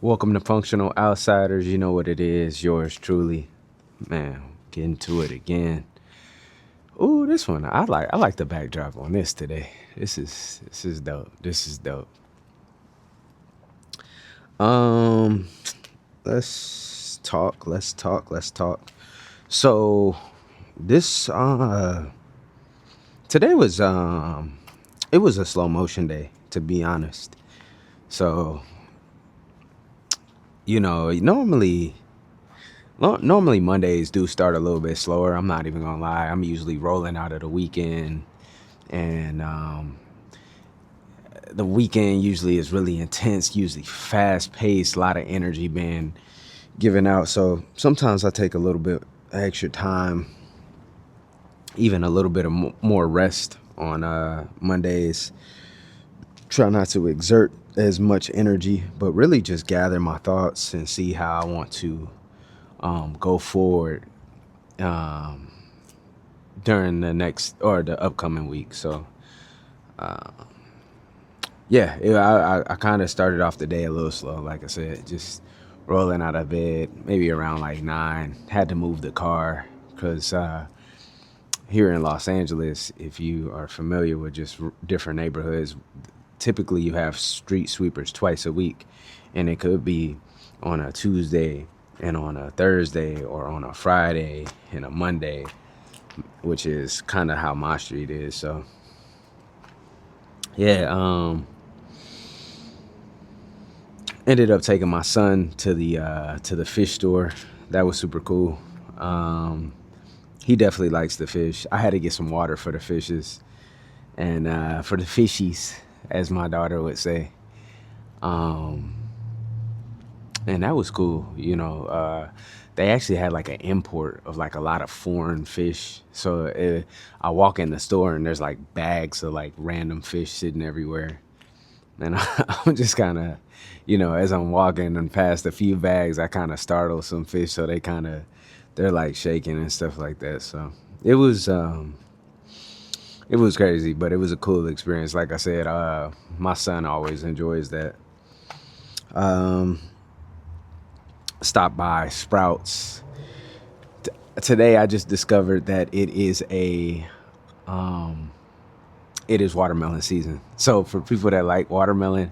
Welcome to Functional Outsiders. You know what it is. Yours truly. Man, getting to it again. Ooh, this one. I like the backdrop on this today. This is dope. This is dope. Um let's talk. So this today was it was a slow motion day, to be honest. So, normally Mondays do start a little bit slower. I'm not even gonna lie. I'm usually rolling out of the weekend, and the weekend usually is really intense, usually fast paced, a lot of energy being given out. So sometimes I take a little bit extra time, even a little bit of more rest on Mondays. Try not to exert as much energy, but really just gather my thoughts and see how I want to go forward um, during the next or the upcoming week. So I kind of started off the day a little slow, like I said, just rolling out of bed, maybe around like 9. Had to move the car because here in Los Angeles, if you are familiar with just different neighborhoods, typically you have street sweepers twice a week, and it could be on a Tuesday and on a Thursday, or on a Friday and a Monday, which is kind of how my street is. So yeah, ended up taking my son to the fish store. That was super cool. Um, he definitely likes the fish. I had to get some water for the fishes and for the fishies, as my daughter would say. Um, and that was cool. They actually had like an import of like a lot of foreign fish. So I walk in the store and there's like bags of like random fish sitting everywhere. And I'm just kind of, as I'm walking and past a few bags, I kind of startle some fish, so they're like shaking and stuff like that. So it was, um, it was crazy, but it was a cool experience. Like I said, my son always enjoys that. Um, Stop by Sprouts. Today I just discovered that um, it is watermelon season. So for people that like watermelon,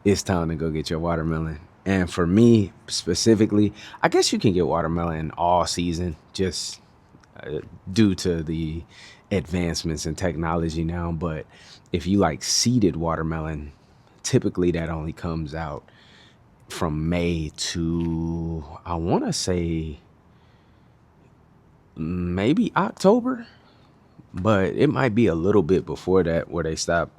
it's time to go get your watermelon. And for me specifically, I guess you can get watermelon all season, just uh, due to the advancements in technology now. But if you like seeded watermelon, typically that only comes out from May to, I want to say, maybe October, but it might be a little bit before that where they stop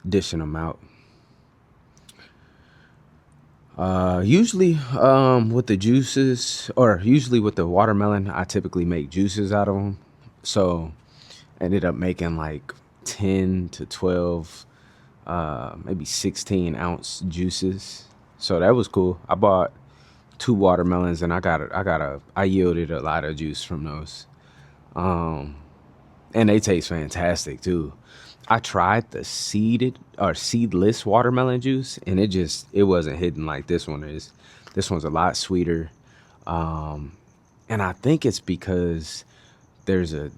dishing them out. Usually, with the juices, or usually with the watermelon, I typically make juices out of them. So I ended up making like 10 to 12, maybe 16-ounce juices. So that was cool. I bought 2 watermelons, and I yielded a lot of juice from those. Um, and they taste fantastic too. I tried the seeded or seedless watermelon juice, and it wasn't hitting like this one is. This one's a lot sweeter, um, and I think it's because there's a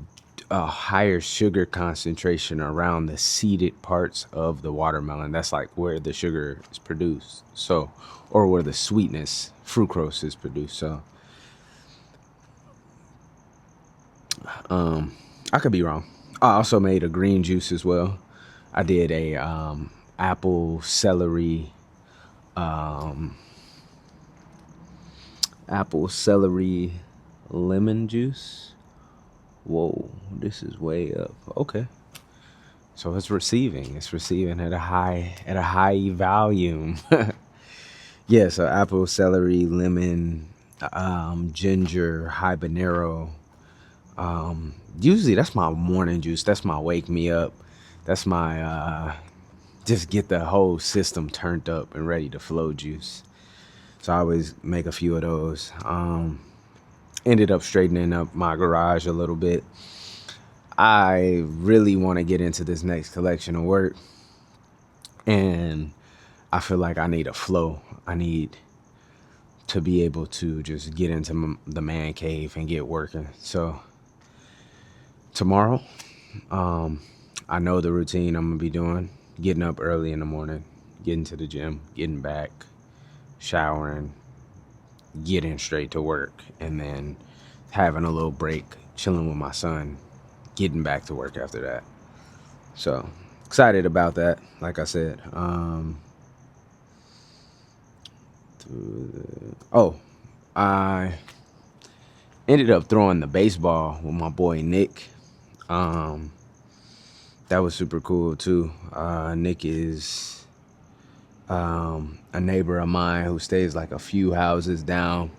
higher sugar concentration around the seeded parts of the watermelon. That's like where the sugar is produced, so, or where the sweetness, fructose, is produced. So I could be wrong. I also made a green juice as well. I did a apple celery um, apple celery lemon juice. Whoa, this is way up. Okay, so it's receiving. It's receiving at a high volume. Yeah, so apple, celery, lemon, ginger, habanero. Usually that's my morning juice. That's my wake me up. That's my just get the whole system turned up and ready to flow juice. So I always make a few of those. Ended up straightening up my garage a little bit. I really want to get into this next collection of work. And I feel like I need a flow. I need to be able to just get into the man cave and get working. So tomorrow, I know the routine I'm gonna be doing: getting up early in the morning, getting to the gym, getting back, showering, getting straight to work, and then having a little break, chilling with my son, getting back to work after that. So excited about that. Like I said, oh, I ended up throwing the baseball with my boy Nick. Um, that was super cool too. Nick is a neighbor of mine who stays like a few houses down.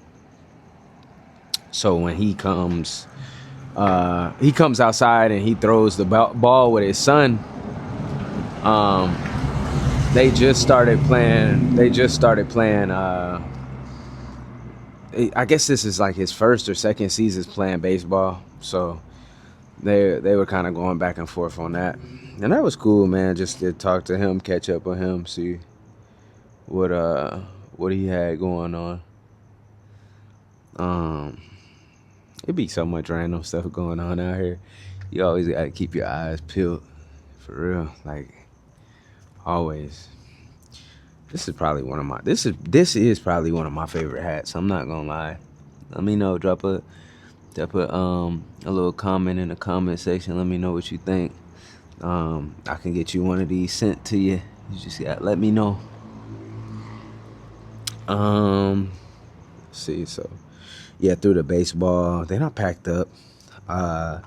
So when he comes outside and he throws the ball with his son. Um, they just started playing. I guess this is like his first or second season playing baseball. So they were kind of going back and forth on that, and that was cool, man. Just to talk to him, catch up with him, see what what he had going on. Um, It'd be so much random stuff going on out here. You always gotta keep your eyes peeled, for real. Like always. This is probably one of my favorite hats. I'm not gonna lie. Let me know. Drop a little comment in the comment section. Let me know what you think. I can get you one of these sent to you. You just gotta let me know. See, so yeah, threw the baseball. Then I packed up. Uh,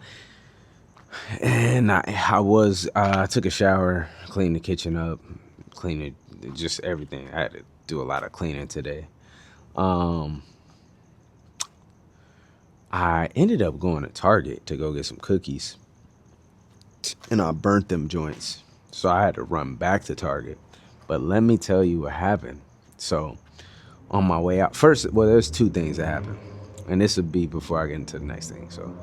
and I took a shower, cleaned the kitchen up, cleaned it, just everything. I had to do a lot of cleaning today. Um, I ended up going to Target to go get some cookies, and I burnt them joints. So I had to run back to Target. But let me tell you what happened. So on my way out, first, well, there's two things that happened, and this would be before I get into the next thing. So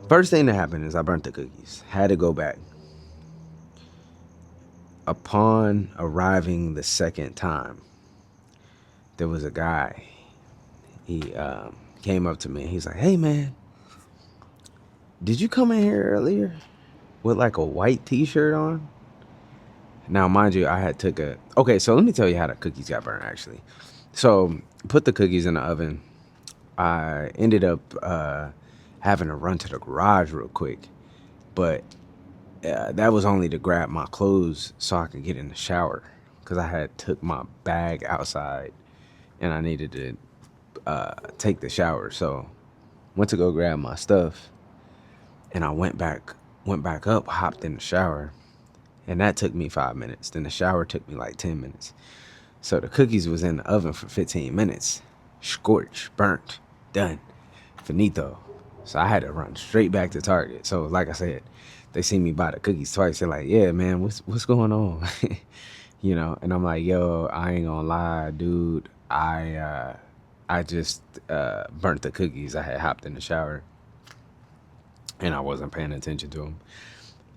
first thing that happened is I burnt the cookies. Had to go back. Upon arriving the second time, there was a guy. He came up to me. He's like, "Hey, man, did you come in here earlier with like a white T-shirt on?" Now, mind you, I had took a. Okay, so let me tell you how the cookies got burned. Actually, so put the cookies in the oven. I ended up having to run to the garage real quick, but that was only to grab my clothes so I could get in the shower, because I had took my bag outside and I needed to take the shower. So went to go grab my stuff, and I went back up, hopped in the shower, and that took me 5 minutes. Then the shower took me like 10 minutes. So the cookies was in the oven for 15 minutes. Scorched, burnt, done, finito. So I had to run straight back to Target. So like I said, they see me buy the cookies twice. They're like, "Yeah, man, what's going on?" And I'm like, "Yo, I ain't gonna lie, dude. I just burnt the cookies. I had hopped in the shower and I wasn't paying attention to them."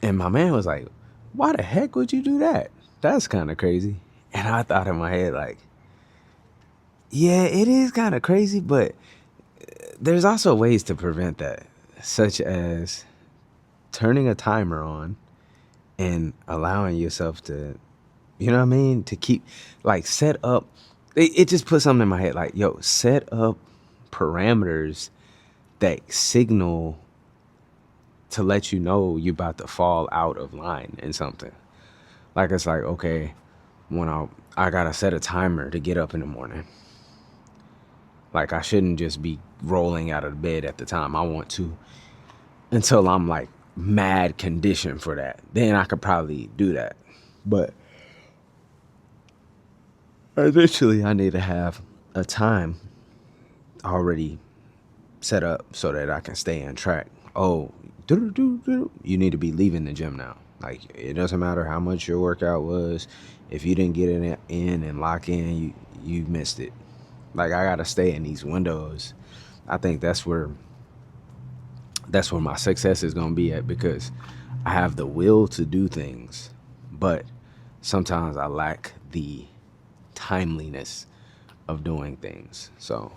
And my man was like, "Why the heck would you do that? That's kind of crazy." And I thought in my head, like, yeah, it is kind of crazy, but there's also ways to prevent that, such as turning a timer on and allowing yourself to, you know what I mean, to keep, like, set up. It just put something in my head, like, yo, set up parameters that signal to let you know you're about to fall out of line in something. Like, it's like, okay, when I gotta set a timer to get up in the morning. Like, I shouldn't just be rolling out of the bed at the time I want to until I'm like mad conditioned for that. Then I could probably do that. But eventually I need to have a time already set up so that I can stay on track. Oh, you need to be leaving the gym now. Like, it doesn't matter how much your workout was. If you didn't get it in and lock in, you missed it. Like, I gotta stay in these windows. I think that's where my success is gonna be at, because I have the will to do things, but sometimes I lack the timeliness of doing things. So,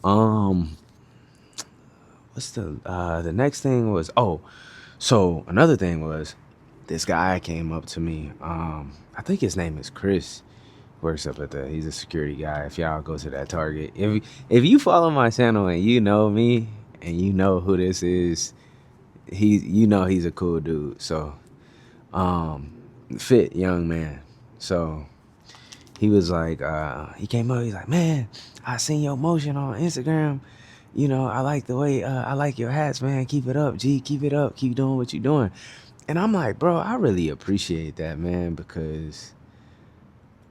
um, what's the next thing was, so another thing was this guy came up to me. I think his name is Chris. Works up at he's a security guy. If y'all go to that Target, if you follow my channel and you know me and you know who this is, he's a cool dude. So, fit young man. So he was like, he came up, he's like, man, I seen your motion on Instagram. I like the way, I like your hats, man. Keep it up, G. Keep it up. Keep doing what you're doing. And I'm like, bro, I really appreciate that, man, because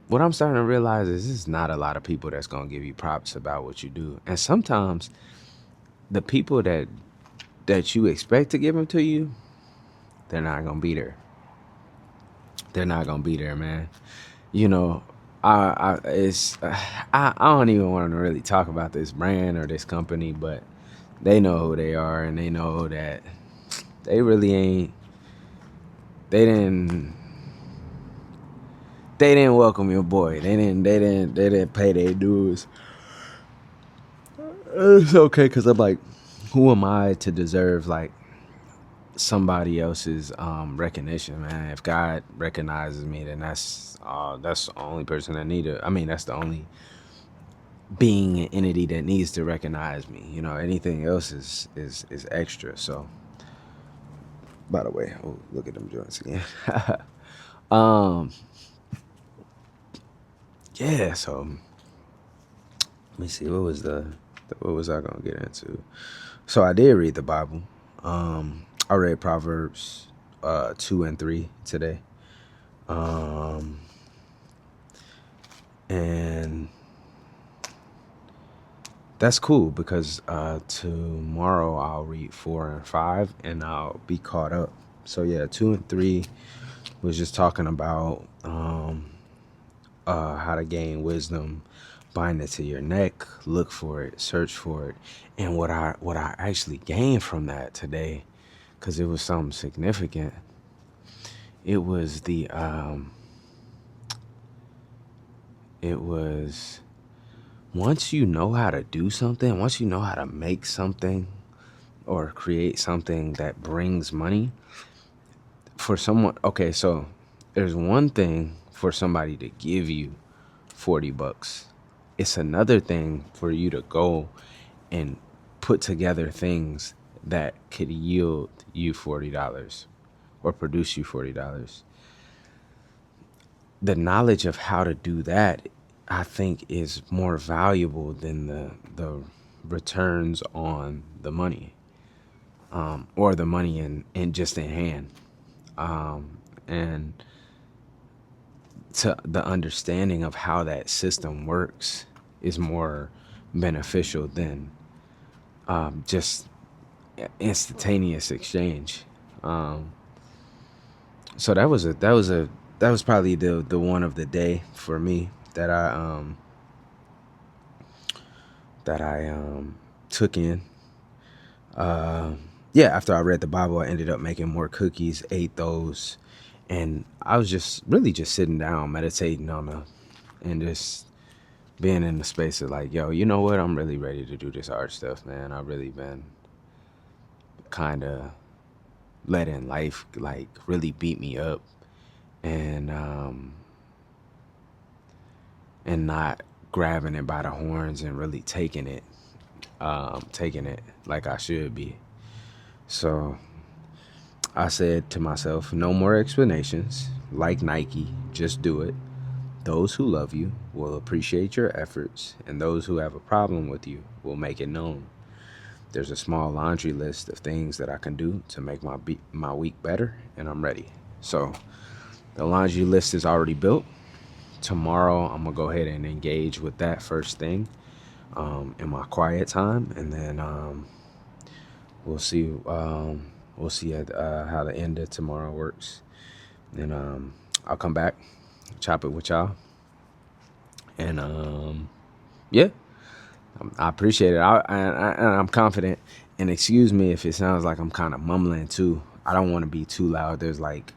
what I'm starting to realize is there's not a lot of people that's going to give you props about what you do. And sometimes the people that you expect to give them to you, they're not going to be there. They're not going to be there, man. You know, I don't even want to really talk about this brand or this company, but they know who they are, and they know that they really ain't. They didn't welcome your boy. They didn't pay their dues. It's okay, cause I'm like, who am I to deserve like somebody else's recognition, man? If God recognizes me, then that's the only person that need to. I mean, that's the only being an entity that needs to recognize me. Anything else is extra. So, by the way, look at them joints again. um, yeah. So let me see. What was I gonna get into? So I did read the Bible. I read Proverbs 2 and 3 today. And that's cool because tomorrow I'll read 4 and 5 and I'll be caught up. So yeah, 2 and 3 was just talking about how to gain wisdom, bind it to your neck, look for it, search for it. And what I actually gained from that today, because it was something significant, it was once you know how to do something, once you know how to make something or create something that brings money for someone. Okay, so there's one thing for somebody to give you $40. It's another thing for you to go and put together things that could yield you $40 or produce you $40. The knowledge of how to do that, I think, is more valuable than the returns on the money, or the money in just in hand. And to the understanding of how that system works is more beneficial than just instantaneous exchange. So that was probably the one of the day for me that I took in. Yeah, after I read the Bible, I ended up making more cookies, ate those, and I was just really just sitting down, meditating and just being in the space of like, yo, you know what? I'm really ready to do this art stuff, man. I've really been kind of letting life like really beat me up, and not grabbing it by the horns and really taking it like I should be. So I said to myself, no more explanations. Like Nike, just do it. Those who love you will appreciate your efforts, and those who have a problem with you will make it known. There's a small laundry list of things that I can do to make my week better, and I'm ready. So the laundry list is already built. Tomorrow, I'm going to go ahead and engage with that first thing in my quiet time, and then we'll see how the end of tomorrow works. And I'll come back, chop it with y'all. And yeah, I appreciate it. And I'm confident. And excuse me if it sounds like I'm kind of mumbling too. I don't want to be too loud. There's like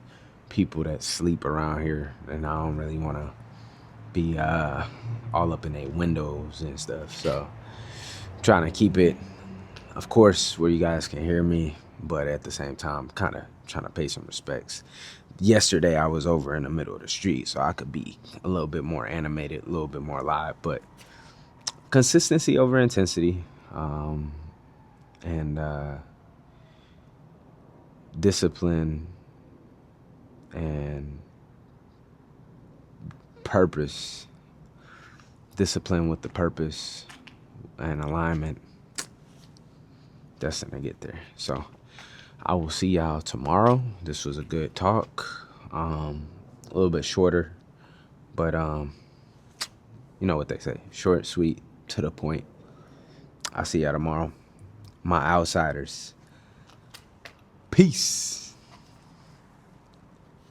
people that sleep around here, and I don't really want to be all up in their windows and stuff. So trying to keep it, of course, where you guys can hear me, but at the same time, kind of trying to pay some respects. Yesterday, I was over in the middle of the street, so I could be a little bit more animated, a little bit more live, but consistency over intensity, and discipline and purpose. Discipline with the purpose and alignment. Destined to get there. So I will see y'all tomorrow. This was a good talk. A little bit shorter, but you know what they say: short, sweet, to the point. I'll see y'all tomorrow. My outsiders. Peace.